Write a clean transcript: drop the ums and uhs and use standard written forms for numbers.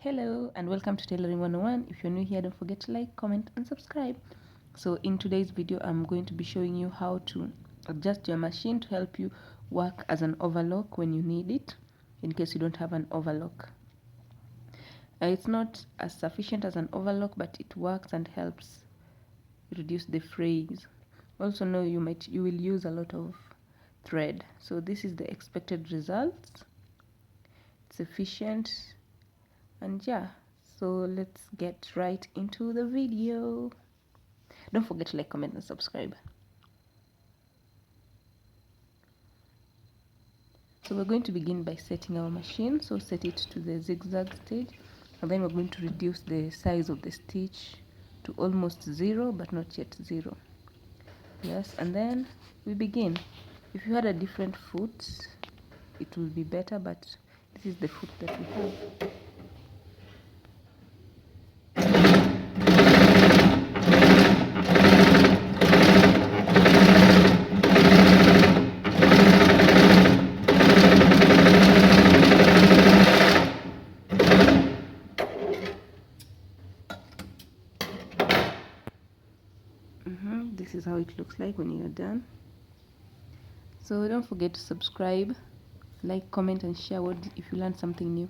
Hello and welcome to Tailoring 101. If you're new here, don't forget to like, comment and subscribe. So in today's video, I'm going to be showing you how to adjust your machine to help you work as an overlock when you need it, in case you don't have an overlock. It's not as sufficient as an overlock, but it works and helps reduce the frays. Also know you will use a lot of thread. So this is the expected results. It's efficient. And yeah, so let's get right into the video. Don't forget to like, comment and subscribe. So we're going to begin by setting our machine. So set it to the zigzag stage, and then we're going to reduce the size of the stitch to almost 0 but not yet 0. Yes, and then we begin. If you had a different foot it will be better, but this is the foot that we have. This is how it looks like when you're done. So don't forget to subscribe, like, comment and share if you learned something new.